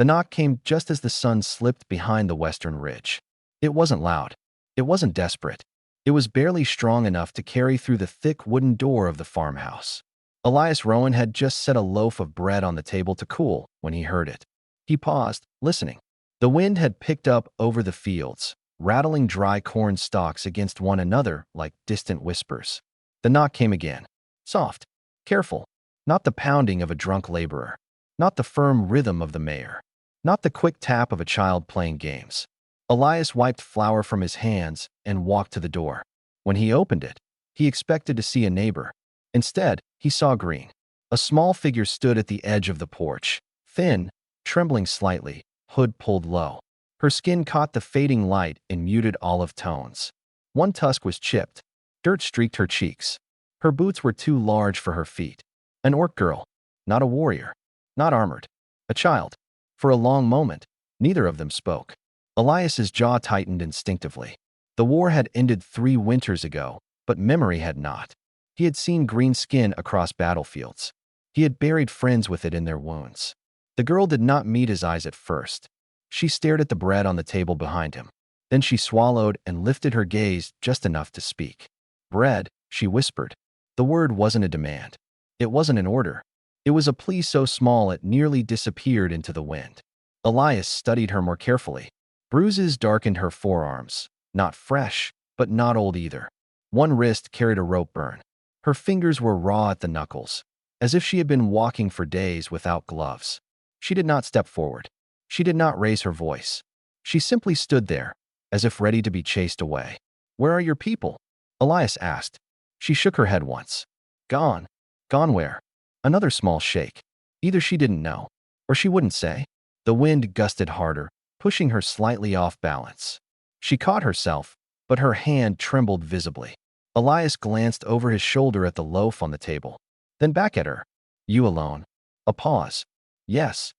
The knock came just as the sun slipped behind the western ridge. It wasn't loud. It wasn't desperate. It was barely strong enough to carry through the thick wooden door of the farmhouse. Elias Rowan had just set a loaf of bread on the table to cool when he heard it. He paused, listening. The wind had picked up over the fields, rattling dry corn stalks against one another like distant whispers. The knock came again. Soft, careful, not the pounding of a drunk laborer, not the firm rhythm of the mayor, not the quick tap of a child playing games. Elias wiped flour from his hands and walked to the door. When he opened it, he expected to see a neighbor. Instead, he saw Green. A small figure stood at the edge of the porch, thin, trembling slightly, hood pulled low. Her skin caught the fading light in muted olive tones. One tusk was chipped. Dirt streaked her cheeks. Her boots were too large for her feet. An orc girl. Not a warrior. Not armored. A child. For a long moment, neither of them spoke. Elias's jaw tightened instinctively. The war had ended 3 winters ago, but memory had not. He had seen green skin across battlefields. He had buried friends with it in their wounds. The girl did not meet his eyes at first. She stared at the bread on the table behind him. Then she swallowed and lifted her gaze just enough to speak. Bread, she whispered. The word wasn't a demand. It wasn't an order. It was a plea so small it nearly disappeared into the wind. Elias studied her more carefully. Bruises darkened her forearms. Not fresh, but not old either. One wrist carried a rope burn. Her fingers were raw at the knuckles, as if she had been walking for days without gloves. She did not step forward. She did not raise her voice. She simply stood there, as if ready to be chased away. "Where are your people?" Elias asked. She shook her head once. "Gone." "Gone where?" Another small shake. Either she didn't know, or she wouldn't say. The wind gusted harder, pushing her slightly off balance. She caught herself, but her hand trembled visibly. Elias glanced over his shoulder at the loaf on the table, then back at her. "You alone?" A pause. "Yes."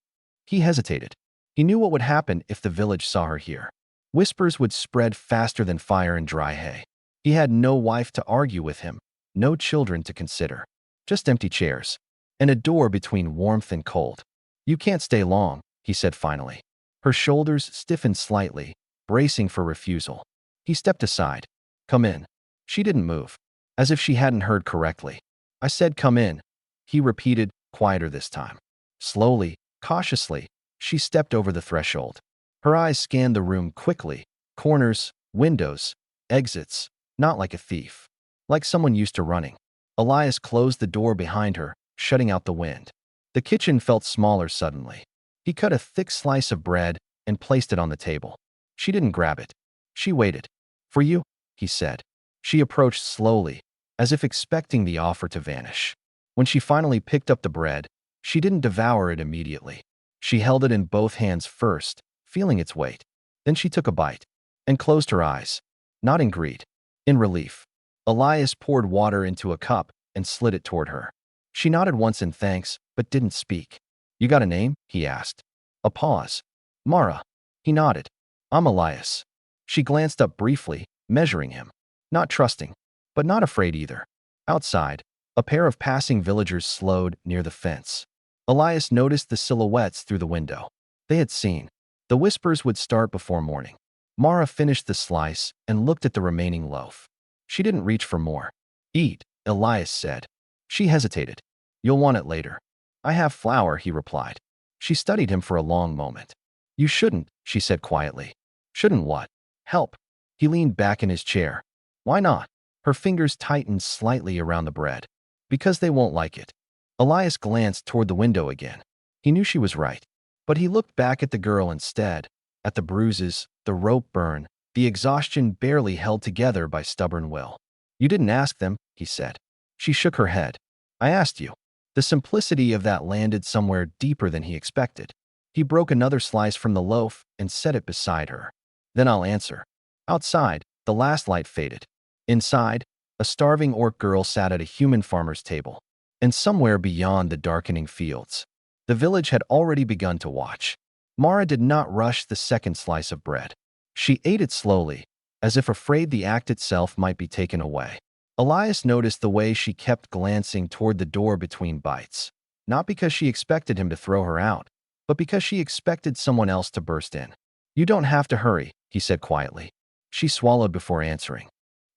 He hesitated. He knew what would happen if the village saw her here. Whispers would spread faster than fire in dry hay. He had no wife to argue with him, no children to consider. Just empty chairs, and a door between warmth and cold. "You can't stay long," he said finally. Her shoulders stiffened slightly, bracing for refusal. He stepped aside. "Come in." She didn't move, as if she hadn't heard correctly. "I said come in," he repeated, quieter this time. Slowly, cautiously, she stepped over the threshold. Her eyes scanned the room quickly. Corners, windows, exits, not like a thief. Like someone used to running. Elias closed the door behind her, shutting out the wind. The kitchen felt smaller suddenly. He cut a thick slice of bread and placed it on the table. She didn't grab it. She waited. "For you," he said. She approached slowly, as if expecting the offer to vanish. When she finally picked up the bread, she didn't devour it immediately. She held it in both hands first, feeling its weight. Then she took a bite and closed her eyes, not in greed, in relief. Elias poured water into a cup and slid it toward her. She nodded once in thanks, but didn't speak. "You got a name?" he asked. A pause. "Mara." He nodded. "I'm Elias." She glanced up briefly, measuring him. Not trusting, but not afraid either. Outside, a pair of passing villagers slowed near the fence. Elias noticed the silhouettes through the window. They had seen. The whispers would start before morning. Mara finished the slice and looked at the remaining loaf. She didn't reach for more. "Eat," Elias said. She hesitated. "You'll want it later." "I have flour," he replied. She studied him for a long moment. "You shouldn't," she said quietly. "Shouldn't what?" "Help." He leaned back in his chair. "Why not?" Her fingers tightened slightly around the bread. "Because they won't like it." Elias glanced toward the window again. He knew she was right. But he looked back at the girl instead, at the bruises, the rope burn, the exhaustion barely held together by stubborn will. "You didn't ask them," he said. She shook her head. "I asked you." The simplicity of that landed somewhere deeper than he expected. He broke another slice from the loaf and set it beside her. "Then I'll answer." Outside, the last light faded. Inside, a starving orc girl sat at a human farmer's table. And somewhere beyond the darkening fields, the village had already begun to watch. Mara did not rush the second slice of bread. She ate it slowly, as if afraid the act itself might be taken away. Elias noticed the way she kept glancing toward the door between bites. Not because she expected him to throw her out, but because she expected someone else to burst in. You don't have to hurry, he said quietly. She swallowed before answering.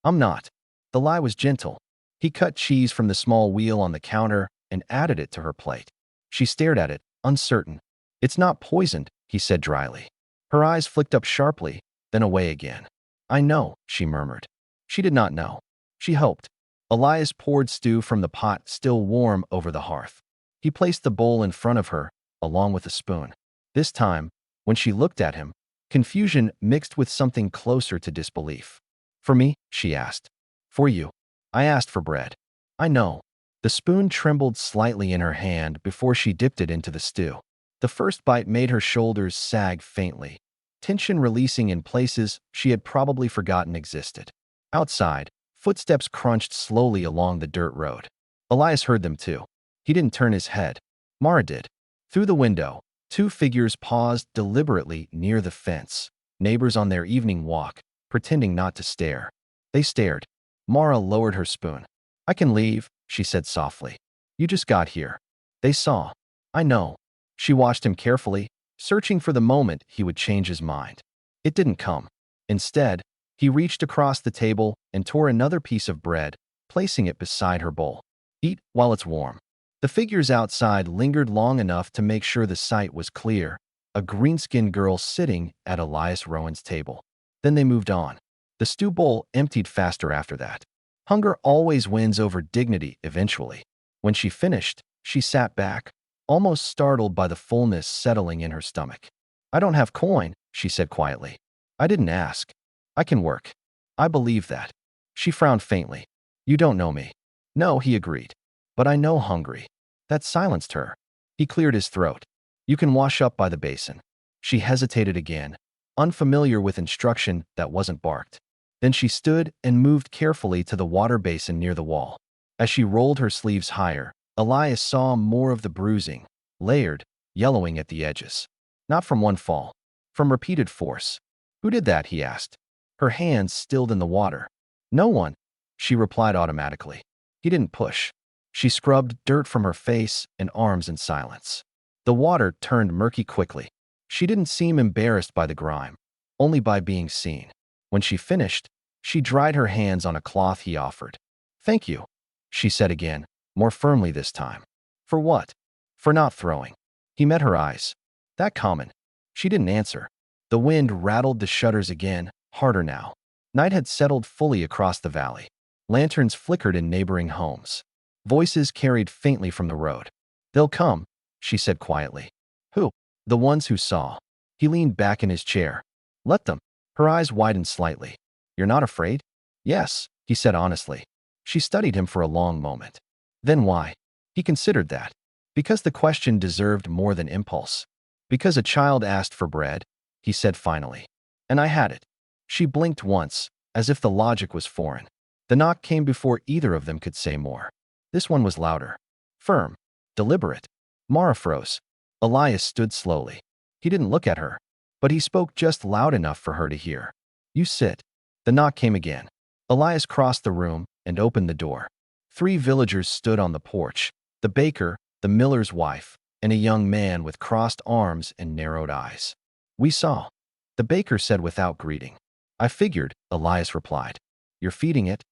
I'm not. The lie was gentle. He cut cheese from the small wheel on the counter and added it to her plate. She stared at it, uncertain. It's not poisoned, he said dryly. Her eyes flicked up sharply, then away again. I know, she murmured. She did not know. She hoped. Elias poured stew from the pot still warm over the hearth. He placed the bowl in front of her, along with a spoon. This time, when she looked at him, confusion mixed with something closer to disbelief. For me? She asked. For you. I asked for bread. I know. The spoon trembled slightly in her hand before she dipped it into the stew. The first bite made her shoulders sag faintly, tension releasing in places she had probably forgotten existed. Outside, footsteps crunched slowly along the dirt road. Elias heard them too. He didn't turn his head. Mara did. Through the window, two figures paused deliberately near the fence, neighbors on their evening walk, pretending not to stare. They stared. Mara lowered her spoon. I can leave, she said softly. You just got here. They saw. I know. She watched him carefully, searching for the moment he would change his mind. It didn't come. Instead, he reached across the table and tore another piece of bread, placing it beside her bowl. Eat while it's warm. The figures outside lingered long enough to make sure the sight was clear, a green-skinned girl sitting at Elias Rowan's table. Then they moved on. The stew bowl emptied faster after that. Hunger always wins over dignity eventually. When she finished, she sat back, almost startled by the fullness settling in her stomach. I don't have coin, she said quietly. I didn't ask. I can work. I believe that. She frowned faintly. You don't know me. No, he agreed. But I know hungry. That silenced her. He cleared his throat. You can wash up by the basin. She hesitated again, unfamiliar with instruction that wasn't barked. Then she stood and moved carefully to the water basin near the wall. As she rolled her sleeves higher, Elias saw more of the bruising, layered, yellowing at the edges. Not from one fall, from repeated force. Who did that? He asked. Her hands stilled in the water. No one, she replied automatically. He didn't push. She scrubbed dirt from her face and arms in silence. The water turned murky quickly. She didn't seem embarrassed by the grime, only by being seen. When she finished, she dried her hands on a cloth he offered. Thank you, she said again, more firmly this time. For what? For not throwing. He met her eyes. That common. She didn't answer. The wind rattled the shutters again, harder now. Night had settled fully across the valley. Lanterns flickered in neighboring homes. Voices carried faintly from the road. They'll come, she said quietly. Who? The ones who saw. He leaned back in his chair. Let them. Her eyes widened slightly. You're not afraid? Yes, he said honestly. She studied him for a long moment. Then why? He considered that. Because the question deserved more than impulse. Because a child asked for bread, he said finally. And I had it. She blinked once, as if the logic was foreign. The knock came before either of them could say more. This one was louder. Firm. Deliberate. Mara froze. Elias stood slowly. He didn't look at her, but he spoke just loud enough for her to hear. You sit. The knock came again. Elias crossed the room and opened the door. 3 villagers stood on the porch, the baker, the miller's wife, and a young man with crossed arms and narrowed eyes. We saw. The baker said without greeting. I figured, Elias replied. You're feeding it?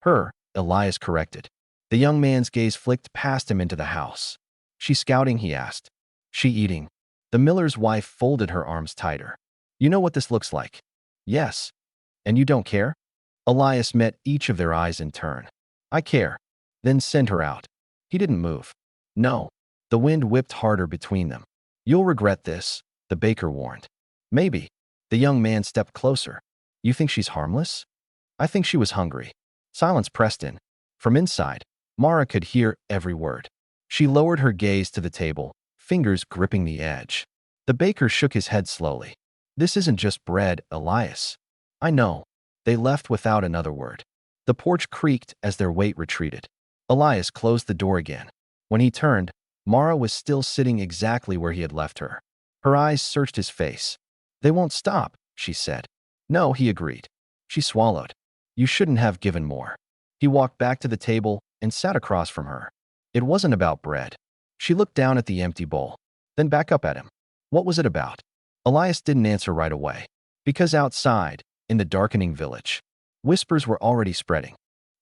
Her, Elias corrected. The young man's gaze flicked past him into the house. She scouting, he asked. She eating. The miller's wife folded her arms tighter. You know what this looks like? Yes. And you don't care? Elias met each of their eyes in turn. I care. Then send her out. He didn't move. No. The wind whipped harder between them. You'll regret this, the baker warned. Maybe. The young man stepped closer. You think she's harmless? I think she was hungry. Silence pressed in. From inside, Mara could hear every word. She lowered her gaze to the table, fingers gripping the edge. The baker shook his head slowly. This isn't just bread, Elias. I know. They left without another word. The porch creaked as their weight retreated. Elias closed the door again. When he turned, Mara was still sitting exactly where he had left her. Her eyes searched his face. They won't stop, she said. No, he agreed. She swallowed. You shouldn't have given more. He walked back to the table and sat across from her. It wasn't about bread. She looked down at the empty bowl, then back up at him. What was it about? Elias didn't answer right away. Because outside, in the darkening village, whispers were already spreading.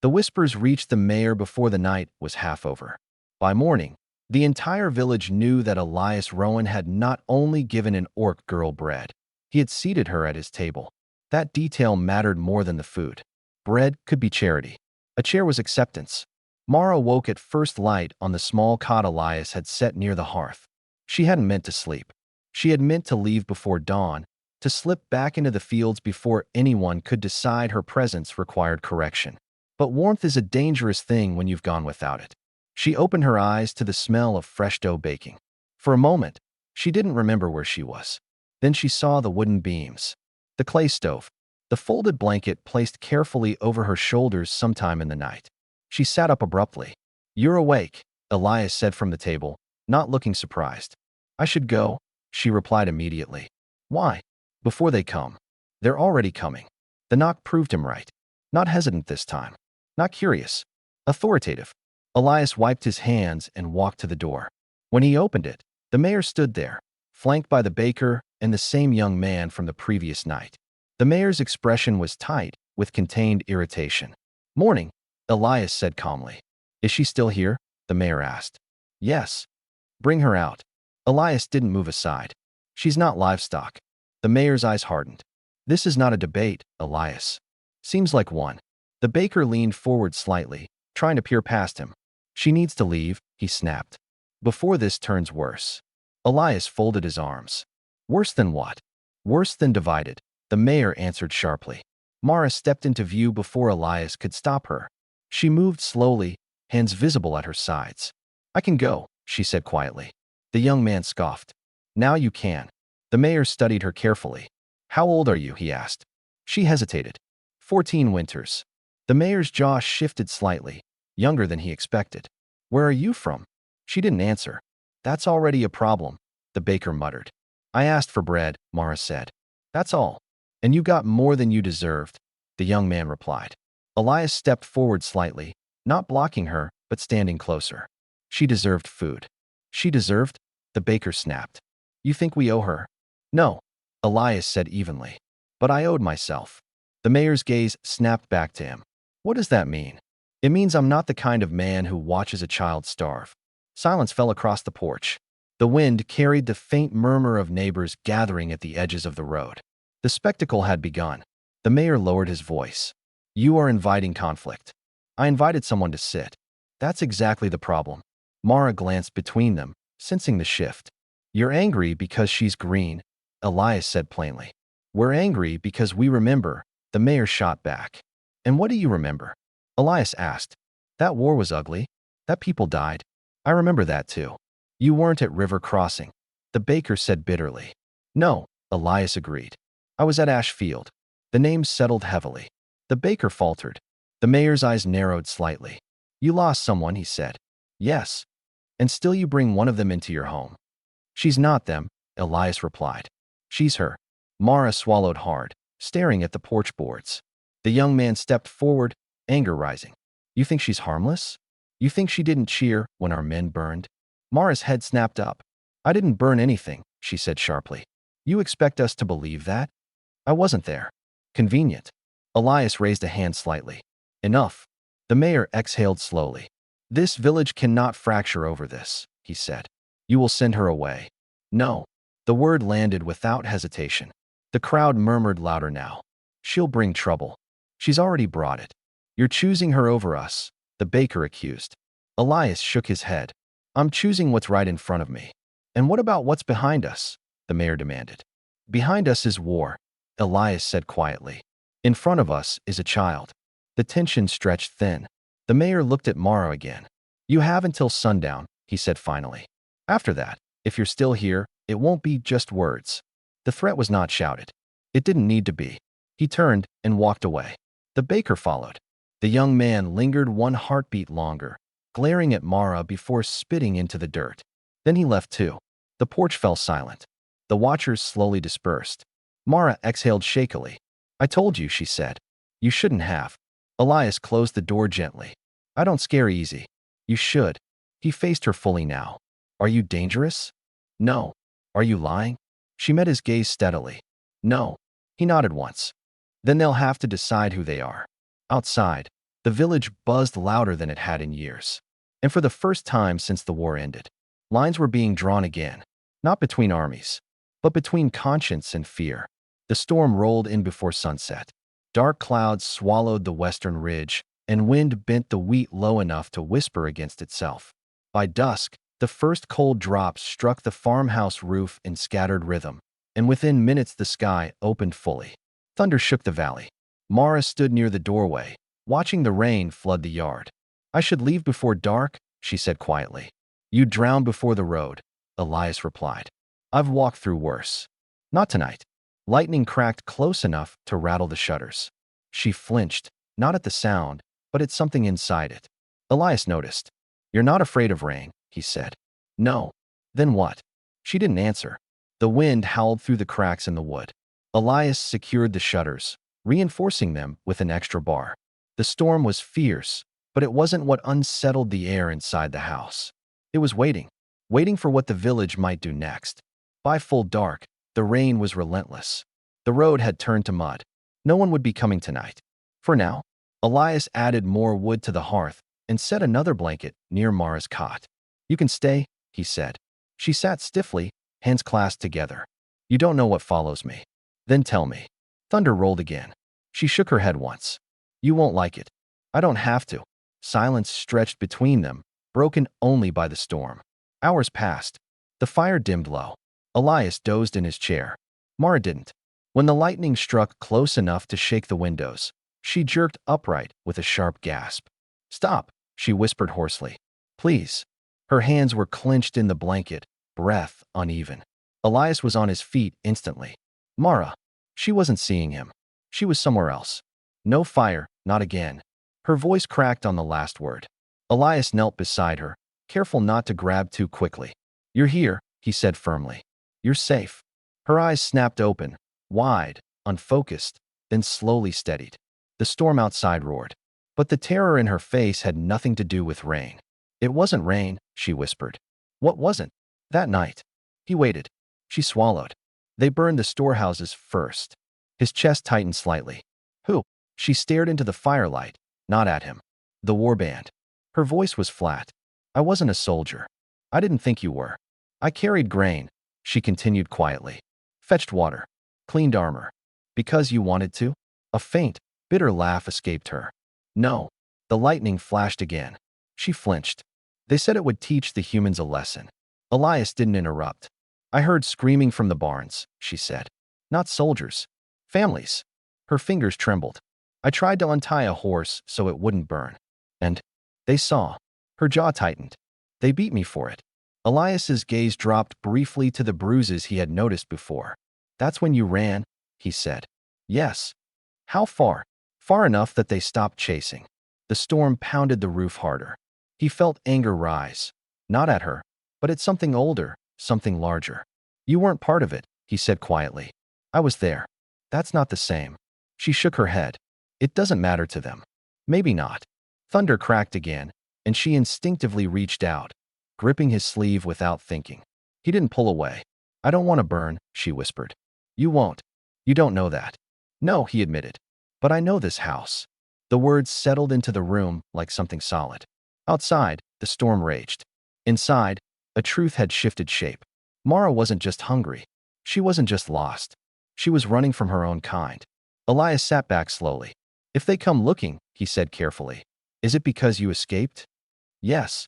The whispers reached the mayor before the night was half over. By morning, the entire village knew that Elias Rowan had not only given an orc girl bread, he had seated her at his table. That detail mattered more than the food. Bread could be charity. A chair was acceptance. Mara woke at first light on the small cot Elias had set near the hearth. She hadn't meant to sleep. She had meant to leave before dawn, to slip back into the fields before anyone could decide her presence required correction. But warmth is a dangerous thing when you've gone without it. She opened her eyes to the smell of fresh dough baking. For a moment, she didn't remember where she was. Then she saw the wooden beams, the clay stove, the folded blanket placed carefully over her shoulders sometime in the night. She sat up abruptly. "You're awake," Elias said from the table, not looking surprised. "I should go," she replied immediately. "Why?" "Before they come." "They're already coming." The knock proved him right. Not hesitant this time. Not curious. Authoritative. Elias wiped his hands and walked to the door. When he opened it, the mayor stood there, flanked by the baker and the same young man from the previous night. The mayor's expression was tight, with contained irritation. "Morning," Elias said calmly. "Is she still here?" the mayor asked. "Yes." "Bring her out." Elias didn't move aside. "She's not livestock." The mayor's eyes hardened. "This is not a debate, Elias." "Seems like one." The baker leaned forward slightly, trying to peer past him. "She needs to leave," he snapped. "Before this turns worse." Elias folded his arms. "Worse than what?" "Worse than divided," the mayor answered sharply. Mara stepped into view before Elias could stop her. She moved slowly, hands visible at her sides. "I can go," she said quietly. The young man scoffed. "Now you can." The mayor studied her carefully. "How old are you?" he asked. She hesitated. 14 winters. The mayor's jaw shifted slightly, younger than he expected. "Where are you from?" She didn't answer. "That's already a problem," the baker muttered. "I asked for bread," Mara said. "That's all. And you got more than you deserved," the young man replied. Elias stepped forward slightly, not blocking her, but standing closer. "She deserved food." "She deserved?" the baker snapped. "You think we owe her?" "No," Elias said evenly. "But I owed myself." The mayor's gaze snapped back to him. "What does that mean?" "It means I'm not the kind of man who watches a child starve." Silence fell across the porch. The wind carried the faint murmur of neighbors gathering at the edges of the road. The spectacle had begun. The mayor lowered his voice. "You are inviting conflict." "I invited someone to sit." "That's exactly the problem." Mara glanced between them, sensing the shift. "You're angry because she's green," Elias said plainly. "We're angry because we remember," the mayor shot back. "And what do you remember?" Elias asked. "That war was ugly. That people died. I remember that too." "You weren't at River Crossing," the baker said bitterly. "No," Elias agreed. "I was at Ashfield." The name settled heavily. The baker faltered. The mayor's eyes narrowed slightly. "You lost someone," he said. "Yes. And still you bring one of them into your home." "She's not them," Elias replied. "She's her." Mara swallowed hard, staring at the porch boards. The young man stepped forward, anger rising. "You think she's harmless? You think she didn't cheer when our men burned?" Mara's head snapped up. "I didn't burn anything," she said sharply. "You expect us to believe that?" "I wasn't there." "Convenient." Elias raised a hand slightly. "Enough." The mayor exhaled slowly. "This village cannot fracture over this," he said. "You will send her away." "No." The word landed without hesitation. The crowd murmured louder now. "She'll bring trouble." "She's already brought it." "You're choosing her over us," the baker accused. Elias shook his head. "I'm choosing what's right in front of me." "And what about what's behind us?" the mayor demanded. "Behind us is war," Elias said quietly. "In front of us is a child." The tension stretched thin. The mayor looked at Mara again. "You have until sundown," he said finally. "After that, if you're still here, it won't be just words." The threat was not shouted. It didn't need to be. He turned and walked away. The baker followed. The young man lingered one heartbeat longer, glaring at Mara before spitting into the dirt. Then he left too. The porch fell silent. The watchers slowly dispersed. Mara exhaled shakily. "I told you," she said. "You shouldn't have." Elias closed the door gently. "I don't scare easy." "You should." He faced her fully now. "Are you dangerous?" "No." Are you lying? She met his gaze steadily. No. He nodded once. Then they'll have to decide who they are. Outside, the village buzzed louder than it had in years. And for the first time since the war ended, lines were being drawn again, not between armies, but between conscience and fear. The storm rolled in before sunset. Dark clouds swallowed the western ridge, and wind bent the wheat low enough to whisper against itself. By dusk, the first cold drops struck the farmhouse roof in scattered rhythm, and within minutes the sky opened fully. Thunder shook the valley. Mara stood near the doorway, watching the rain flood the yard. I should leave before dark, she said quietly. You'd drown before the road, Elias replied. I've walked through worse. Not tonight. Lightning cracked close enough to rattle the shutters. She flinched, not at the sound, but at something inside it. Elias noticed. You're not afraid of rain, he said. No. Then what? She didn't answer. The wind howled through the cracks in the wood. Elias secured the shutters, reinforcing them with an extra bar. The storm was fierce, but it wasn't what unsettled the air inside the house. It was waiting for what the village might do next. By full dark, the rain was relentless. The road had turned to mud. No one would be coming tonight. For now, Elias added more wood to the hearth and set another blanket near Mara's cot. You can stay, he said. She sat stiffly, hands clasped together. You don't know what follows me. Then tell me. Thunder rolled again. She shook her head once. You won't like it. I don't have to. Silence stretched between them, broken only by the storm. Hours passed. The fire dimmed low. Elias dozed in his chair. Mara didn't. When the lightning struck close enough to shake the windows, she jerked upright with a sharp gasp. Stop, she whispered hoarsely. Please. Her hands were clenched in the blanket, breath uneven. Elias was on his feet instantly. Mara. She wasn't seeing him. She was somewhere else. No fire, not again. Her voice cracked on the last word. Elias knelt beside her, careful not to grab too quickly. You're here, he said firmly. You're safe. Her eyes snapped open, wide, unfocused, then slowly steadied. The storm outside roared. But the terror in her face had nothing to do with rain. It wasn't rain, she whispered. What wasn't? That night. He waited. She swallowed. They burned the storehouses first. His chest tightened slightly. Who? She stared into the firelight, not at him. The warband. Her voice was flat. I wasn't a soldier. I didn't think you were. I carried grain, she continued quietly. Fetched water. Cleaned armor. Because you wanted to? A faint, bitter laugh escaped her. No. The lightning flashed again. She flinched. They said it would teach the humans a lesson. Elias didn't interrupt. I heard screaming from the barns, she said. Not soldiers. Families. Her fingers trembled. I tried to untie a horse so it wouldn't burn. And they saw. Her jaw tightened. They beat me for it. Elias's gaze dropped briefly to the bruises he had noticed before. That's when you ran, he said. Yes. How far? Far enough that they stopped chasing. The storm pounded the roof harder. He felt anger rise. Not at her, but at something older, something larger. You weren't part of it, he said quietly. I was there. That's not the same. She shook her head. It doesn't matter to them. Maybe not. Thunder cracked again, and she instinctively reached out, gripping his sleeve without thinking. He didn't pull away. I don't want to burn, she whispered. You won't. You don't know that. No, he admitted. But I know this house. The words settled into the room like something solid. Outside, the storm raged. Inside, a truth had shifted shape. Mara wasn't just hungry. She wasn't just lost. She was running from her own kind. Elias sat back slowly. If they come looking, he said carefully, is it because you escaped? Yes.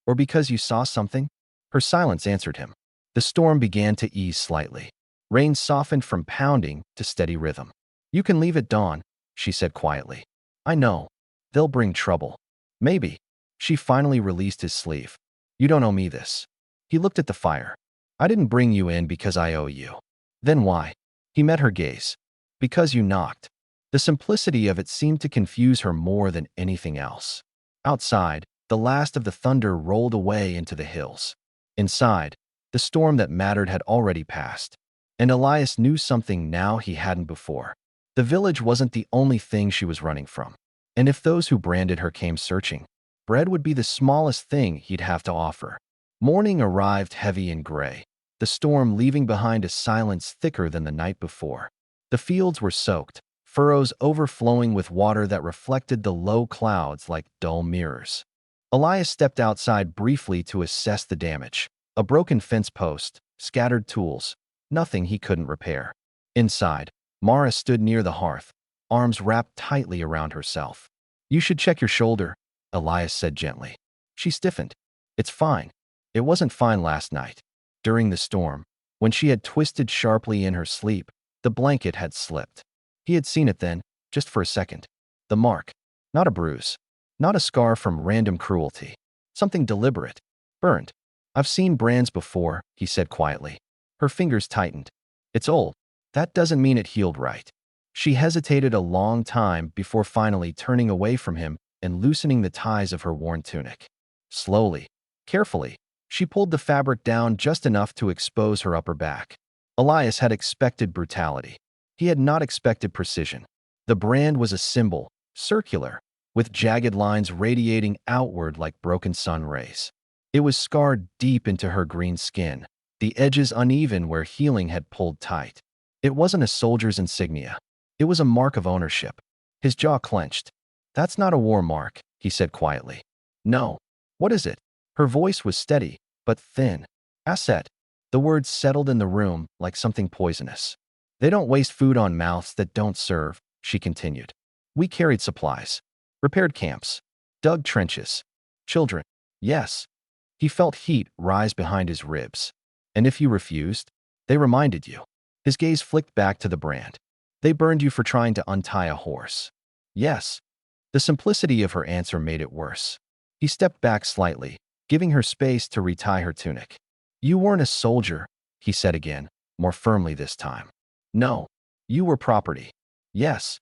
Or because you saw something? Her silence answered him. The storm began to ease slightly. Rain softened from pounding to steady rhythm. You can leave at dawn, she said quietly. I know. They'll bring trouble. Maybe. She finally released his sleeve. You don't owe me this. He looked at the fire. I didn't bring you in because I owe you. Then why? He met her gaze. Because you knocked. The simplicity of it seemed to confuse her more than anything else. Outside, the last of the thunder rolled away into the hills. Inside, the storm that mattered had already passed. And Elias knew something now he hadn't before. The village wasn't the only thing she was running from. And if those who branded her came searching, bread would be the smallest thing he'd have to offer. Morning arrived heavy and gray. the storm leaving behind a silence thicker than the night before. The fields were soaked, furrows overflowing with water that reflected the low clouds like dull mirrors. Elias stepped outside briefly to assess the damage. A broken fence post, scattered tools, nothing he couldn't repair. Inside, Mara stood near the hearth, arms wrapped tightly around herself. "You should check your shoulder," Elias said gently. She stiffened. "It's fine. It wasn't fine last night. During the storm, when she had twisted sharply in her sleep, the blanket had slipped." He had seen it then, just for a second. The mark. Not a bruise. Not a scar from random cruelty. Something deliberate. Burned. "I've seen brands before," he said quietly. Her fingers tightened. "It's old. That doesn't mean it healed right." She hesitated a long time before finally turning away from him and loosening the ties of her worn tunic. Slowly, carefully, she pulled the fabric down just enough to expose her upper back. Elias had expected brutality. He had not expected precision. The brand was a symbol, circular, with jagged lines radiating outward like broken sun rays. It was scarred deep into her green skin, the edges uneven where healing had pulled tight. It wasn't a soldier's insignia. It was a mark of ownership. His jaw clenched. "That's not a war mark," he said quietly. "No. What is it?" Her voice was steady, but thin. "Asset." The words settled in the room like something poisonous. "They don't waste food on mouths that don't serve," she continued. "We carried supplies. Repaired camps. Dug trenches. Children. Yes." He felt heat rise behind his ribs. "And if you refused, they reminded you." His gaze flicked back to the brand. "They burned you for trying to untie a horse." "Yes." The simplicity of her answer made it worse. He stepped back slightly, giving her space to retie her tunic. "You weren't a soldier," he said again, more firmly this time. "No. You were property." "Yes."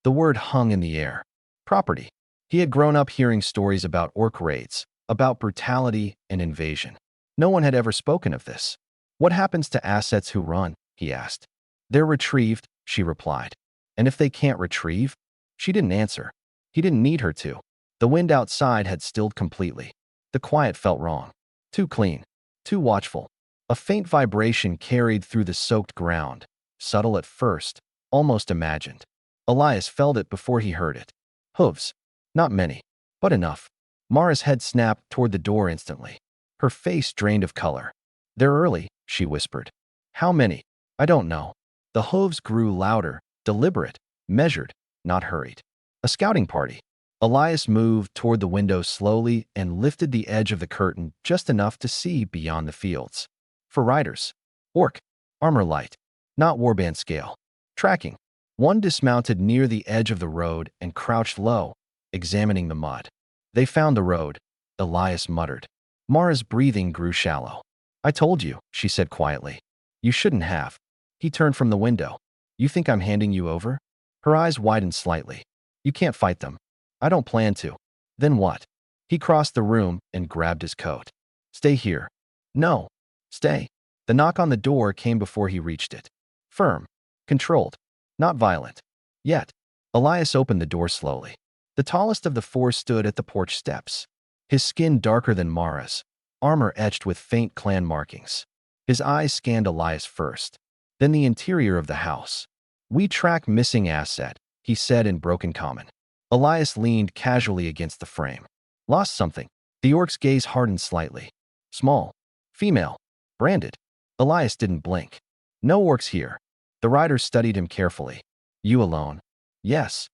The word hung in the air. Property. He had grown up hearing stories about orc raids, about brutality and invasion. No one had ever spoken of this. "What happens to assets who run?" he asked. "They're retrieved," she replied. "And if they can't retrieve?" She didn't answer. He didn't need her to. The wind outside had stilled completely. The quiet felt wrong. Too clean. Too watchful. A faint vibration carried through the soaked ground, subtle at first, almost imagined. Elias felt it before he heard it. Hooves. Not many, but enough. Mara's head snapped toward the door instantly. Her face drained of color. "They're early," she whispered. "How many?" "I don't know." The hooves grew louder, deliberate, measured, not hurried. "A scouting party." Elias moved toward the window slowly and lifted the edge of the curtain just enough to see beyond the fields. "For riders. Orc. Armor light. Not warband scale. Tracking." One dismounted near the edge of the road and crouched low, examining the mud. "They found the road," Elias muttered. Mara's breathing grew shallow. "I told you," she said quietly. "You shouldn't have." He turned from the window. "You think I'm handing you over?" Her eyes widened slightly. "You can't fight them." "I don't plan to." "Then what?" He crossed the room and grabbed his coat. "Stay here." "No." "Stay." The knock on the door came before he reached it. Firm. Controlled. Not violent. Yet. Elias opened the door slowly. The tallest of the four stood at the porch steps. His skin darker than Mara's, armor etched with faint clan markings. His eyes scanned Elias first, then the interior of the house. "We track missing asset," he said in broken common. Elias leaned casually against the frame. "Lost something." The orc's gaze hardened slightly. "Small. Female. Branded." Elias didn't blink. "No orcs here." The riders studied him carefully. "You alone?" "Yes."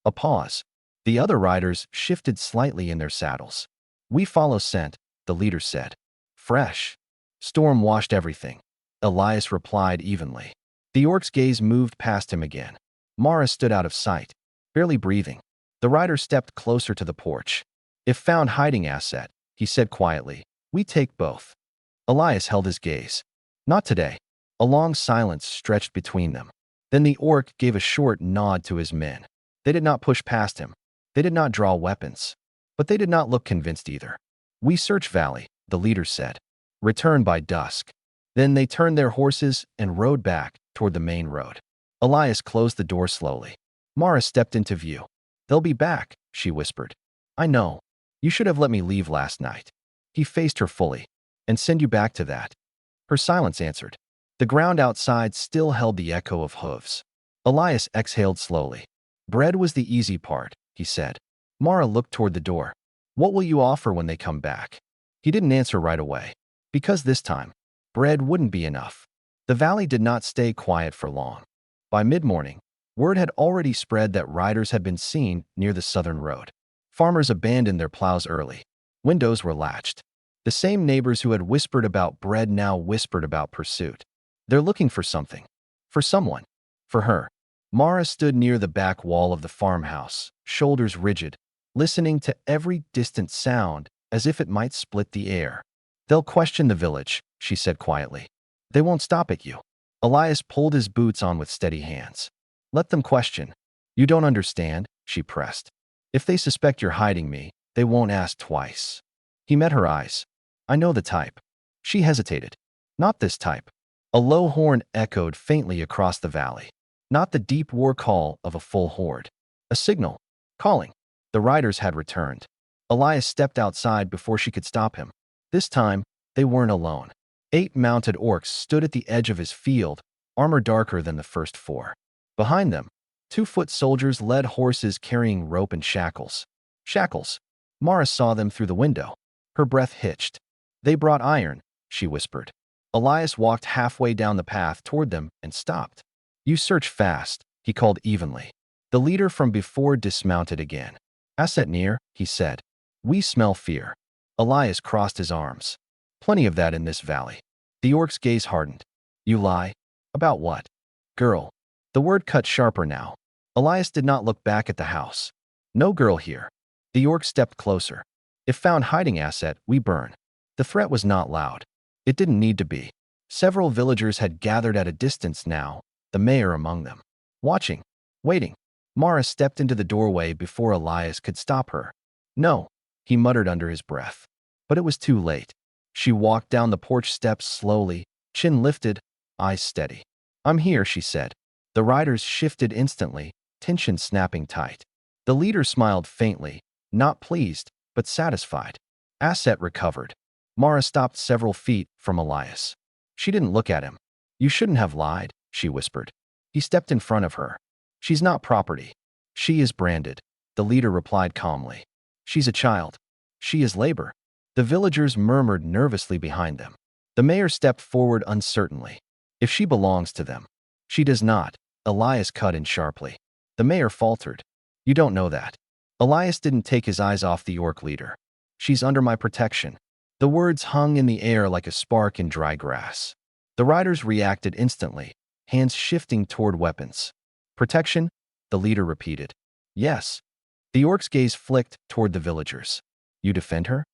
A pause. The other riders shifted slightly in their saddles. "We follow scent," the leader said. "Fresh." "Storm washed everything," Elias replied evenly. The orc's gaze moved past him again. Mara stood out of sight, barely breathing. The rider stepped closer to the porch. "If found hiding asset," he said quietly, "we take both." Elias held his gaze. "Not today." A long silence stretched between them. Then the orc gave a short nod to his men. They did not push past him. They did not draw weapons. But they did not look convinced either. "We search valley," the leader said. "Return by dusk." Then they turned their horses and rode back toward the main road. Elias closed the door slowly. Mara stepped into view. "They'll be back," she whispered. "I know. You should have let me leave last night." He faced her fully. "And send you back to that." Her silence answered. The ground outside still held the echo of hooves. Elias exhaled slowly. Bread was the easy part, he said. Mara looked toward the door. What will you offer when they come back? He didn't answer right away. Because this time, bread wouldn't be enough. The valley did not stay quiet for long. By mid-morning, word had already spread that riders had been seen near the southern road. Farmers abandoned their plows early. Windows were latched. The same neighbors who had whispered about bread now whispered about pursuit. They're looking for something. For someone. For her. Mara stood near the back wall of the farmhouse, shoulders rigid, listening to every distant sound as if it might split the air. They'll question the village, she said quietly. They won't stop at you. Elias pulled his boots on with steady hands. Let them question. You don't understand, she pressed. If they suspect you're hiding me, they won't ask twice. He met her eyes. I know the type. She hesitated. Not this type. A low horn echoed faintly across the valley. Not the deep war call of a full horde. A signal. Calling. The riders had returned. Elias stepped outside before she could stop him. This time, they weren't alone. 8 mounted orcs stood at the edge of his field, armor darker than the first 4. Behind them, 2-foot soldiers led horses carrying rope and shackles. Shackles. Mara saw them through the window. Her breath hitched. They brought iron, she whispered. Elias walked halfway down the path toward them and stopped. You search fast, he called evenly. The leader from before dismounted again. Asset near, he said. We smell fear. Elias crossed his arms. Plenty of that in this valley. The orc's gaze hardened. You lie? About what? Girl. The word cut sharper now. Elias did not look back at the house. No girl here. The orc stepped closer. If found hiding Asset, we burn. The threat was not loud. It didn't need to be. Several villagers had gathered at a distance now, the mayor among them. Watching. Waiting. Mara stepped into the doorway before Elias could stop her. No, he muttered under his breath. But it was too late. She walked down the porch steps slowly, chin lifted, eyes steady. I'm here, she said. The riders shifted instantly, tension snapping tight. The leader smiled faintly, not pleased, but satisfied. Asset recovered. Mara stopped several feet from Elias. She didn't look at him. You shouldn't have lied, she whispered. He stepped in front of her. She's not property. She is branded, the leader replied calmly. She's a child. She is labor. The villagers murmured nervously behind them. The mayor stepped forward uncertainly. If she belongs to them. She does not, Elias cut in sharply. The mayor faltered. You don't know that. Elias didn't take his eyes off the orc leader. She's under my protection. The words hung in the air like a spark in dry grass. The riders reacted instantly, hands shifting toward weapons. Protection? The leader repeated. Yes. The orc's gaze flicked toward the villagers. You defend her?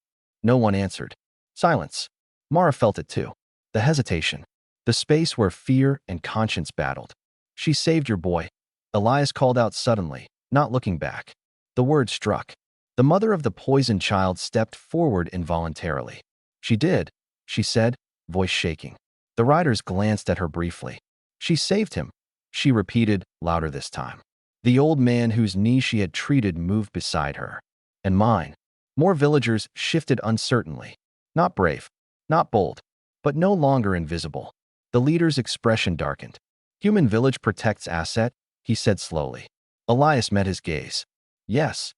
No one answered. Silence. Mara felt it too. The hesitation. The space where fear and conscience battled. She saved your boy. Elias called out suddenly, not looking back. The word struck. The mother of the poisoned child stepped forward involuntarily. She did, she said, voice shaking. The riders glanced at her briefly. She saved him, she repeated, louder this time. The old man whose knee she had treated moved beside her. And mine. More villagers shifted uncertainly. Not brave, not bold, but no longer invisible. The leader's expression darkened. Human village protects Asset, he said slowly. Elias met his gaze. Yes.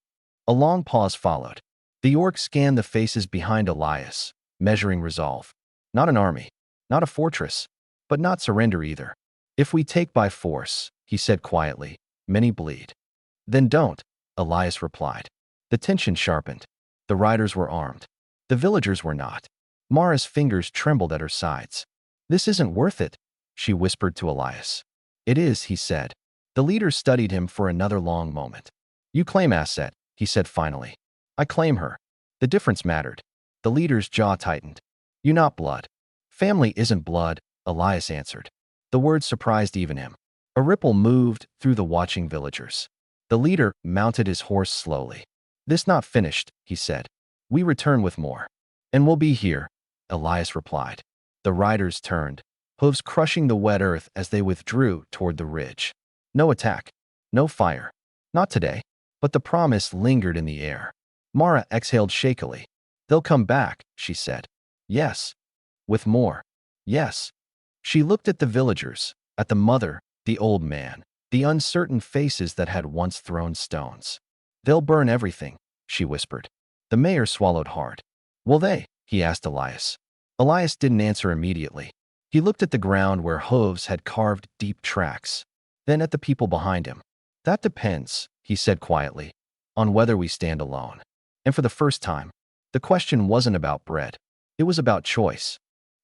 A long pause followed. The orc scanned the faces behind Elias, measuring resolve. Not an army, not a fortress, but not surrender either. If we take by force, he said quietly, many bleed. Then don't, Elias replied. The tension sharpened. The riders were armed. The villagers were not. Mara's fingers trembled at her sides. This isn't worth it, she whispered to Elias. It is, he said. The leader studied him for another long moment. You claim Asset, he said finally. I claim her. The difference mattered. The leader's jaw tightened. You not blood. Family isn't blood, Elias answered. The word surprised even him. A ripple moved through the watching villagers. The leader mounted his horse slowly. This not finished, he said. We return with more. And we'll be here, Elias replied. The riders turned, hooves crushing the wet earth as they withdrew toward the ridge. No attack. No fire. Not today. But the promise lingered in the air. Mara exhaled shakily. They'll come back, she said. Yes. With more. Yes. She looked at the villagers, at the mother, the old man, the uncertain faces that had once thrown stones. They'll burn everything, she whispered. The mayor swallowed hard. Will they? He asked Elias. Elias didn't answer immediately. He looked at the ground where hooves had carved deep tracks, then at the people behind him. That depends, he said quietly, on whether we stand alone. And for the first time, the question wasn't about bread. It was about choice.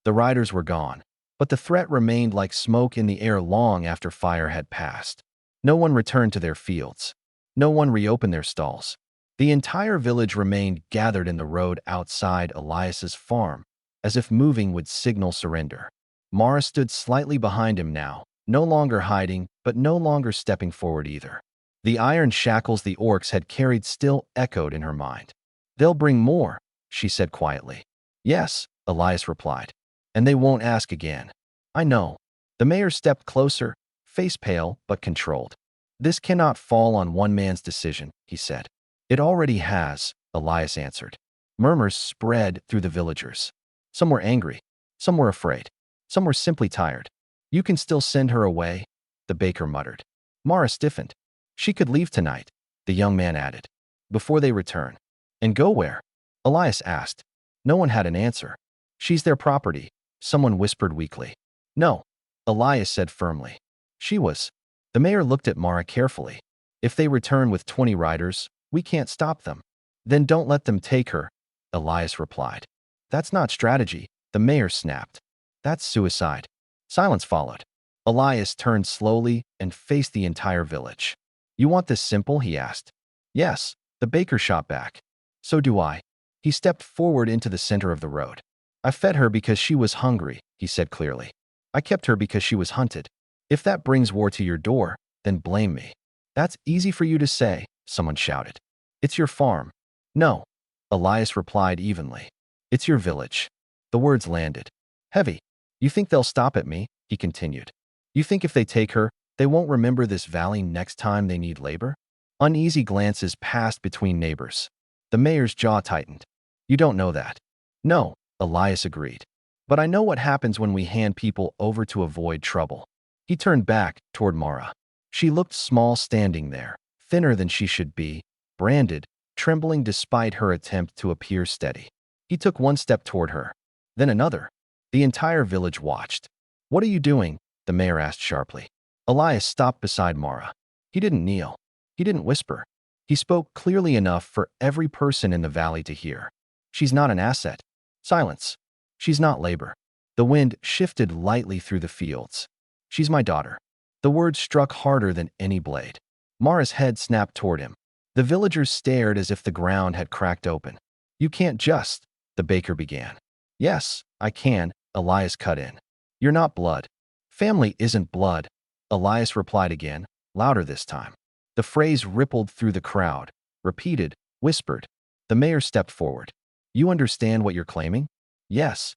The riders were gone, but the threat remained like smoke in the air long after fire had passed. No one returned to their fields. No one reopened their stalls. The entire village remained gathered in the road outside Elias's farm, as if moving would signal surrender. Mara stood slightly behind him now, no longer hiding, but no longer stepping forward either. The iron shackles the orcs had carried still echoed in her mind. They'll bring more, she said quietly. Yes, Elias replied. And they won't ask again. I know. The mayor stepped closer, face pale but controlled. This cannot fall on one man's decision, he said. It already has, Elias answered. Murmurs spread through the villagers. Some were angry. Some were afraid. Some were simply tired. You can still send her away, the baker muttered. Mara stiffened. She could leave tonight, the young man added, before they return. And go where? Elias asked. No one had an answer. She's their property, someone whispered weakly. No, Elias said firmly. She was. The mayor looked at Mara carefully. If they return with 20 riders, we can't stop them. Then don't let them take her, Elias replied. That's not strategy, the mayor snapped. That's suicide. Silence followed. Elias turned slowly and faced the entire village. You want this simple? He asked. Yes, the baker shot back. So do I. He stepped forward into the center of the road. I fed her because she was hungry, he said clearly. I kept her because she was hunted. If that brings war to your door, then blame me. That's easy for you to say, someone shouted. It's your farm. No, Elias replied evenly. It's your village. The words landed. Heavy. You think they'll stop at me? He continued. You think if they take her, they won't remember this valley next time they need labor? Uneasy glances passed between neighbors. The mayor's jaw tightened. You don't know that. No, Elias agreed. But I know what happens when we hand people over to avoid trouble. He turned back toward Mara. She looked small standing there, thinner than she should be, branded, trembling despite her attempt to appear steady. He took one step toward her, then another. The entire village watched. What are you doing? The mayor asked sharply. Elias stopped beside Mara. He didn't kneel. He didn't whisper. He spoke clearly enough for every person in the valley to hear. She's not an asset. Silence. She's not labor. The wind shifted lightly through the fields. She's my daughter. The words struck harder than any blade. Mara's head snapped toward him. The villagers stared as if the ground had cracked open. You can't just, the baker began. Yes, I can, Elias cut in. You're not blood. Family isn't blood, Elias replied again, louder this time. The phrase rippled through the crowd, repeated, whispered. The mayor stepped forward. You understand what you're claiming? Yes.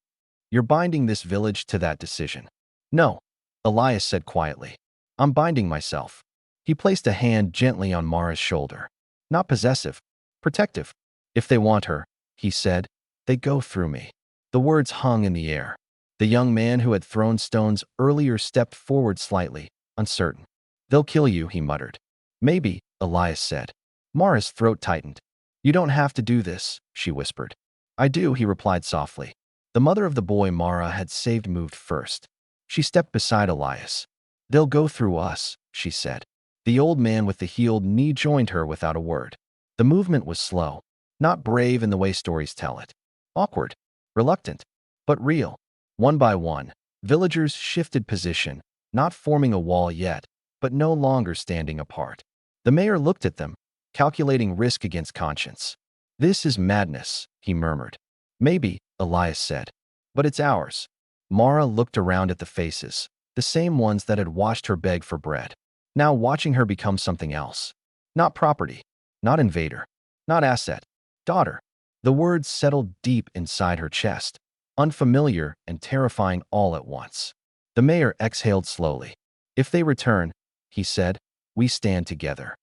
You're binding this village to that decision. No, Elias said quietly. I'm binding myself. He placed a hand gently on Mara's shoulder. Not possessive, protective. If they want her, he said, they go through me. The words hung in the air. The young man who had thrown stones earlier stepped forward slightly, uncertain. They'll kill you, he muttered. Maybe, Elias said. Mara's throat tightened. You don't have to do this, she whispered. I do, he replied softly. The mother of the boy Mara had saved moved first. She stepped beside Elias. They'll go through us, she said. The old man with the healed knee joined her without a word. The movement was slow, not brave in the way stories tell it. Awkward, reluctant, but real. One by one, villagers shifted position, not forming a wall yet, but no longer standing apart. The mayor looked at them, calculating risk against conscience. This is madness, he murmured. Maybe, Elias said. But it's ours. Mara looked around at the faces, the same ones that had watched her beg for bread. Now watching her become something else. Not property, not invader, not asset, daughter. The words settled deep inside her chest, unfamiliar and terrifying all at once. The mayor exhaled slowly. If they return, he said, we stand together.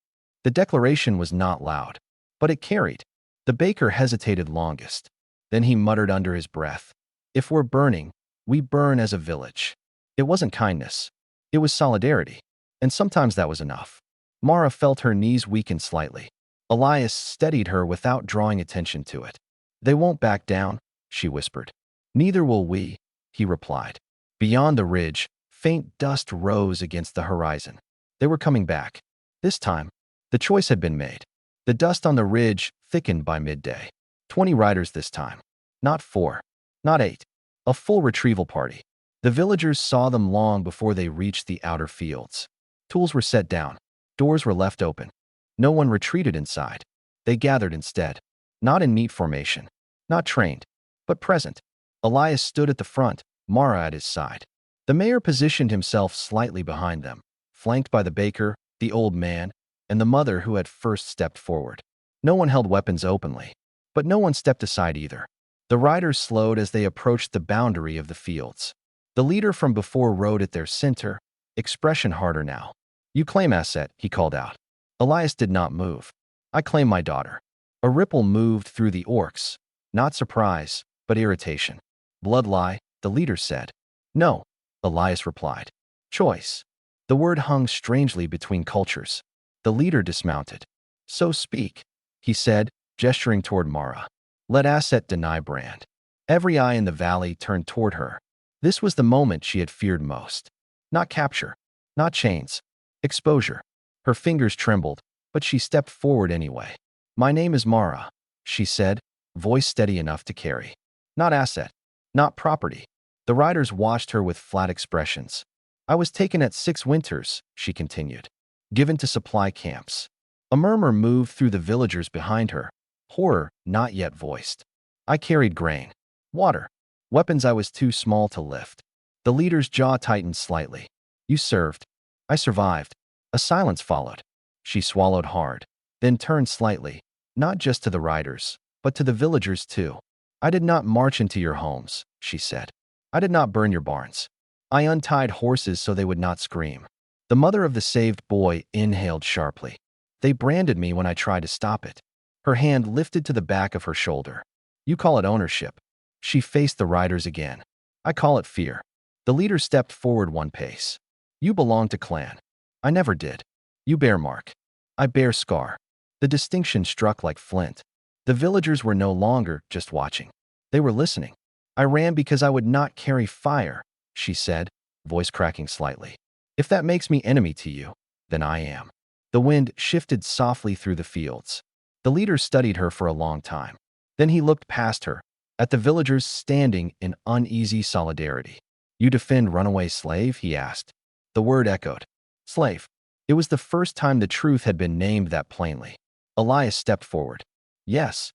The declaration was not loud, but it carried. The baker hesitated longest. Then he muttered under his breath, if we're burning, We burn as a village. It wasn't kindness. It was solidarity. And sometimes that was enough. Mara felt her knees weaken slightly. Elias steadied her without drawing attention to it. They won't back down, she whispered. Neither will we, he replied. Beyond the ridge, faint dust rose against the horizon. They were coming back. This time, the choice had been made. The dust on the ridge thickened by midday. 20 riders this time. Not 4. Not 8. A full retrieval party. The villagers saw them long before they reached the outer fields. Tools were set down. Doors were left open. No one retreated inside. They gathered instead. Not in neat formation. Not trained. But present. Elias stood at the front, Mara at his side. The mayor positioned himself slightly behind them, flanked by the baker, the old man, and the mother who had first stepped forward. No one held weapons openly, but no one stepped aside either. The riders slowed as they approached the boundary of the fields. The leader from before rode at their center, expression harder now. You claim asset, he called out. Elias did not move. I claim my daughter. A ripple moved through the orcs. Not surprise, but irritation. Blood lie, the leader said. No, Elias replied. Choice. The word hung strangely between cultures. The leader dismounted. So speak, he said, gesturing toward Mara. Let Asset deny Brand. Every eye in the valley turned toward her. This was the moment she had feared most. Not capture, not chains, exposure. Her fingers trembled, but she stepped forward anyway. My name is Mara, she said, voice steady enough to carry. Not asset, not property. The riders watched her with flat expressions. I was taken at 6 winters, she continued. Given to supply camps. A murmur moved through the villagers behind her. Horror not yet voiced. I carried grain, water, weapons I was too small to lift. The leader's jaw tightened slightly. You served. I survived. A silence followed. She swallowed hard, then turned slightly, not just to the riders, but to the villagers too. I did not march into your homes, she said. I did not burn your barns. I untied horses so they would not scream. The mother of the saved boy inhaled sharply. They branded me when I tried to stop it. Her hand lifted to the back of her shoulder. You call it ownership. She faced the riders again. I call it fear. The leader stepped forward 1 pace. You belong to clan. I never did. You bear mark. I bear scar. The distinction struck like flint. The villagers were no longer just watching. They were listening. I ran because I would not carry fire, she said, voice cracking slightly. If that makes me enemy to you, then I am. The wind shifted softly through the fields. The leader studied her for a long time. Then he looked past her, at the villagers standing in uneasy solidarity. You defend runaway slave? He asked. The word echoed. Slave. It was the first time the truth had been named that plainly. Elias stepped forward. Yes.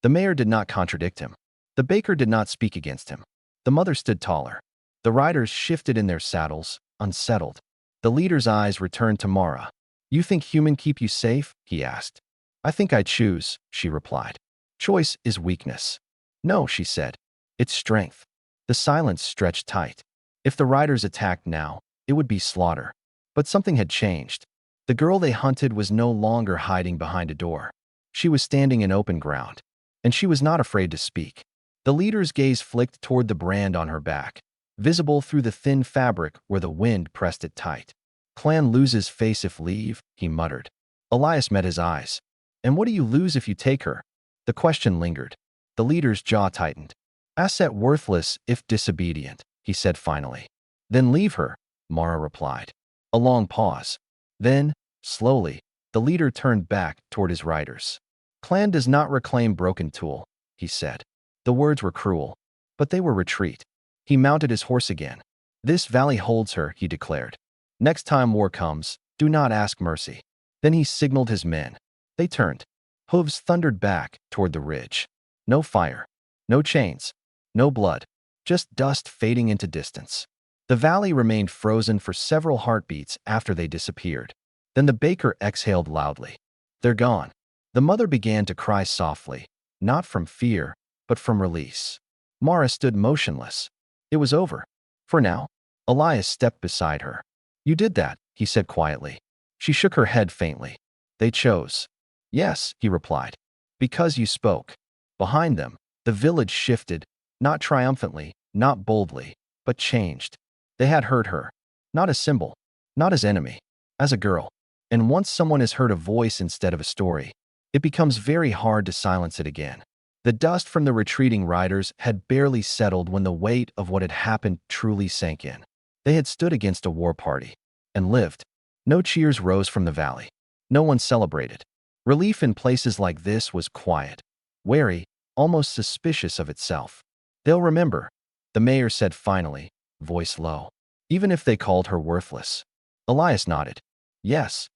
The mayor did not contradict him. The baker did not speak against him. The mother stood taller. The riders shifted in their saddles, unsettled. The leader's eyes returned to Mara. You think human keep you safe? He asked. I think I choose, she replied. Choice is weakness. No, she said. It's strength. The silence stretched tight. If the riders attacked now, it would be slaughter. But something had changed. The girl they hunted was no longer hiding behind a door. She was standing in open ground. And she was not afraid to speak. The leader's gaze flicked toward the brand on her back, visible through the thin fabric where the wind pressed it tight. Clan loses face if leave, he muttered. Elias met his eyes. And what do you lose if you take her? The question lingered. The leader's jaw tightened. Asset worthless if disobedient, he said finally. Then leave her, Mara replied. A long pause. Then, slowly, the leader turned back toward his riders. Clan does not reclaim broken tool, he said. The words were cruel, but they were retreat. He mounted his horse again. This valley holds her, he declared. Next time war comes, do not ask mercy. Then he signaled his men. They turned. Hooves thundered back toward the ridge. No fire. No chains. No blood. Just dust fading into distance. The valley remained frozen for several heartbeats after they disappeared. Then the baker exhaled loudly. They're gone. The mother began to cry softly, not from fear, but from release. Mara stood motionless. It was over. For now. Elias stepped beside her. You did that, he said quietly. She shook her head faintly. They chose. Yes, he replied. Because you spoke. Behind them, the village shifted, not triumphantly, not boldly, but changed. They had hurt her. Not as symbol, not as enemy, as a girl. And once someone has heard a voice instead of a story, it becomes very hard to silence it again. The dust from the retreating riders had barely settled when the weight of what had happened truly sank in. They had stood against a war party and lived. No cheers rose from the valley. No one celebrated. Relief in places like this was quiet, wary, almost suspicious of itself. They'll remember, the mayor said finally, voice low. Even if they called her worthless. Elias nodded. Yes.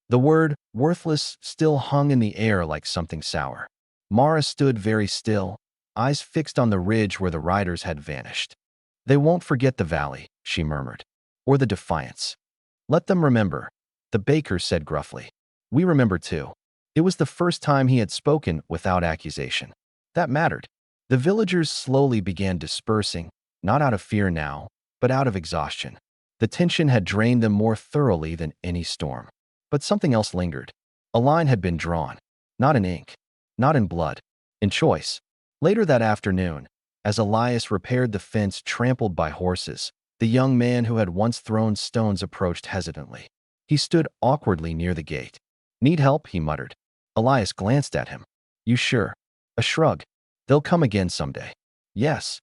The word worthless still hung in the air like something sour. Mara stood very still, eyes fixed on the ridge where the riders had vanished. They won't forget the valley, she murmured. Or the defiance. Let them remember, the baker said gruffly. We remember too. It was the first time he had spoken without accusation. That mattered. The villagers slowly began dispersing, not out of fear now, but out of exhaustion. The tension had drained them more thoroughly than any storm. But something else lingered. A line had been drawn. Not in ink. Not in blood. In choice. Later that afternoon, as Elias repaired the fence trampled by horses, the young man who had once thrown stones approached hesitantly. He stood awkwardly near the gate. Need help? He muttered. Elias glanced at him. You sure? A shrug. They'll come again someday. Yes.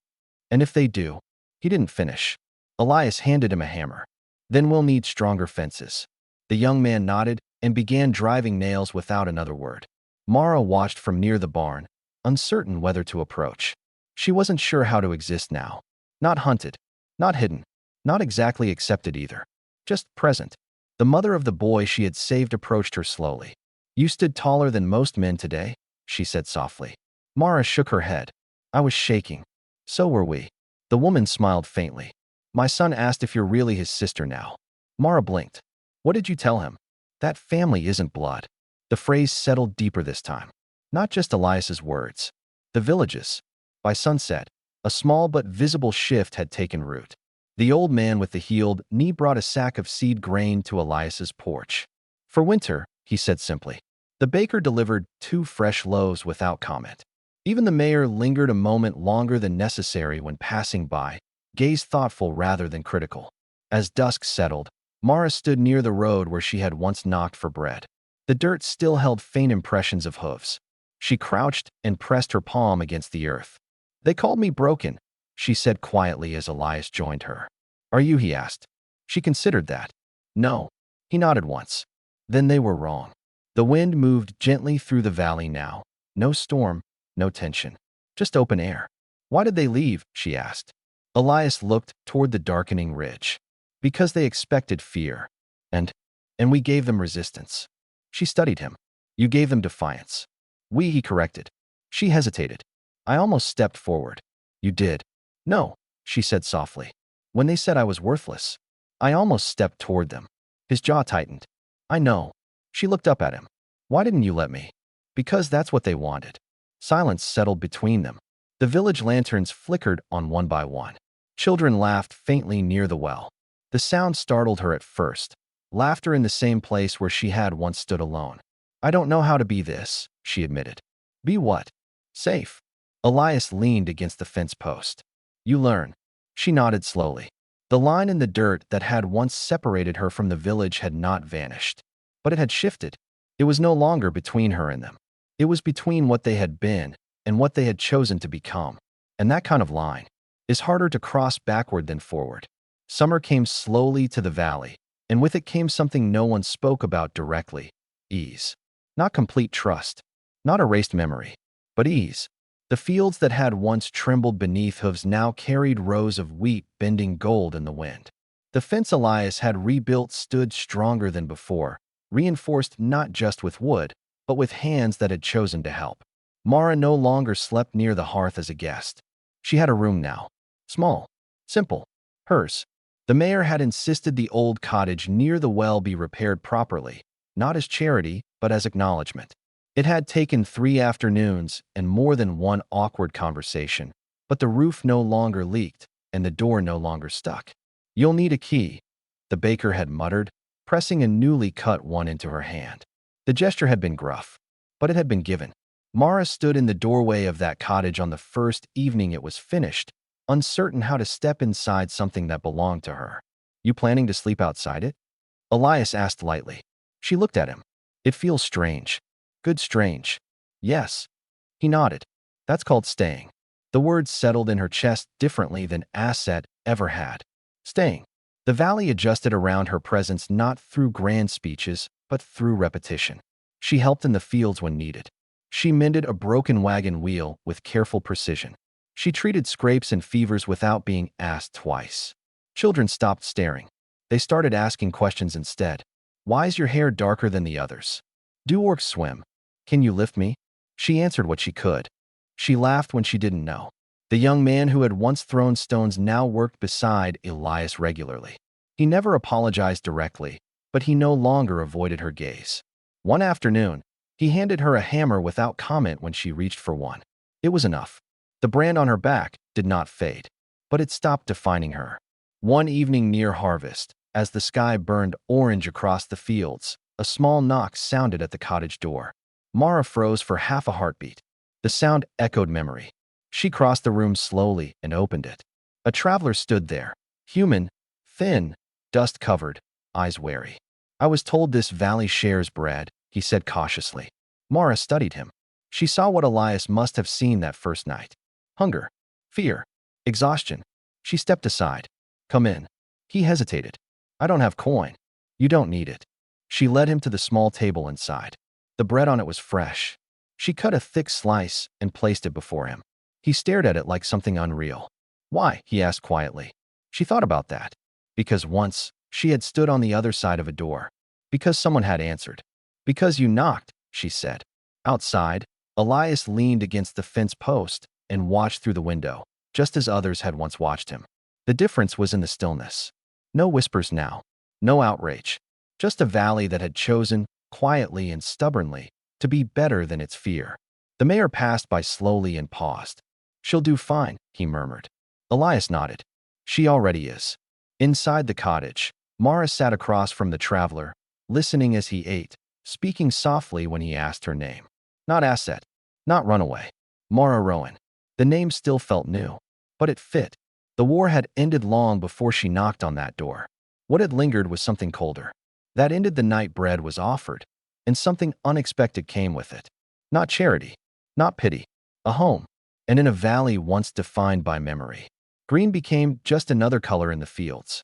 And if they do. He didn't finish. Elias handed him a hammer. Then we'll need stronger fences. The young man nodded and began driving nails without another word. Mara watched from near the barn, uncertain whether to approach. She wasn't sure how to exist now. Not hunted. Not hidden. Not exactly accepted either. Just present. The mother of the boy she had saved approached her slowly. You stood taller than most men today, she said softly. Mara shook her head. I was shaking. So were we. The woman smiled faintly. My son asked if you're really his sister now. Mara blinked. What did you tell him? That family isn't blood. The phrase settled deeper this time. Not just Elias's words. The village's. By sunset, a small but visible shift had taken root. The old man with the healed knee brought a sack of seed grain to Elias's porch. For winter, he said simply. The baker delivered 2 fresh loaves without comment. Even the mayor lingered a moment longer than necessary when passing by, gazed thoughtful rather than critical. As dusk settled, Mara stood near the road where she had once knocked for bread. The dirt still held faint impressions of hooves. She crouched and pressed her palm against the earth. They called me broken, she said quietly as Elias joined her. Are you? He asked. She considered that. No. He nodded once. Then they were wrong. The wind moved gently through the valley now. No storm, no tension. Just open air. Why did they leave? She asked. Elias looked toward the darkening ridge. Because they expected fear. And we gave them resistance. She studied him. You gave them defiance. We, he corrected. She hesitated. I almost stepped forward. You did. No, she said softly. When they said I was worthless, I almost stepped toward them. His jaw tightened. I know. She looked up at him. Why didn't you let me? Because that's what they wanted. Silence settled between them. The village lanterns flickered on one by one. Children laughed faintly near the well. The sound startled her at first. Laughter in the same place where she had once stood alone. I don't know how to be this, she admitted. Be what? Safe. Elias leaned against the fence post. You learn. She nodded slowly. The line in the dirt that had once separated her from the village had not vanished. But it had shifted. It was no longer between her and them. It was between what they had been and what they had chosen to become. And that kind of line is harder to cross backward than forward. Summer came slowly to the valley, and with it came something no one spoke about directly. Ease. Not complete trust. Not erased memory. But ease. The fields that had once trembled beneath hooves now carried rows of wheat bending gold in the wind. The fence Elias had rebuilt stood stronger than before, reinforced not just with wood, but with hands that had chosen to help. Mara no longer slept near the hearth as a guest. She had a room now. Small. Simple. Hers. The mayor had insisted the old cottage near the well be repaired properly, not as charity, but as acknowledgement. It had taken 3 afternoons and more than one awkward conversation, but the roof no longer leaked and the door no longer stuck. You'll need a key, the baker had muttered, pressing a newly cut one into her hand. The gesture had been gruff, but it had been given. Mara stood in the doorway of that cottage on the first evening it was finished, uncertain how to step inside something that belonged to her. You planning to sleep outside it? Elias asked lightly. She looked at him. It feels strange. Good strange. Yes. He nodded. That's called staying. The words settled in her chest differently than Asset ever had. Staying. The valley adjusted around her presence not through grand speeches, but through repetition. She helped in the fields when needed. She mended a broken wagon wheel with careful precision. She treated scrapes and fevers without being asked twice. Children stopped staring. They started asking questions instead. Why is your hair darker than the others? Do orcs swim? Can you lift me? She answered what she could. She laughed when she didn't know. The young man who had once thrown stones now worked beside Elias regularly. He never apologized directly, but he no longer avoided her gaze. One afternoon, he handed her a hammer without comment when she reached for one. It was enough. The brand on her back did not fade, but it stopped defining her. One evening near harvest, as the sky burned orange across the fields, a small knock sounded at the cottage door. Mara froze for half a heartbeat. The sound echoed memory. She crossed the room slowly and opened it. A traveler stood there, human, thin, dust-covered, eyes wary. I was told this valley shares bread, he said cautiously. Mara studied him. She saw what Elias must have seen that first night. Hunger, fear, exhaustion. She stepped aside. Come in. He hesitated. I don't have coin. You don't need it. She led him to the small table inside. The bread on it was fresh. She cut a thick slice and placed it before him. He stared at it like something unreal. Why? He asked quietly. She thought about that. Because once, she had stood on the other side of a door. Because someone had answered. Because you knocked, she said. Outside, Elias leaned against the fence post and watched through the window, just as others had once watched him. The difference was in the stillness. No whispers now. No outrage. Just a valley that had chosen, quietly and stubbornly, to be better than its fear. The mayor passed by slowly and paused. She'll do fine, he murmured. Elias nodded. She already is. Inside the cottage, Mara sat across from the traveler, listening as he ate, speaking softly when he asked her name. Not Asset. Not Runaway. Mara Rowan. The name still felt new, but it fit. The war had ended long before she knocked on that door. What had lingered was something colder. That ended the night bread was offered, and something unexpected came with it. Not charity, not pity, a home, and in a valley once defined by memory. Green became just another color in the fields.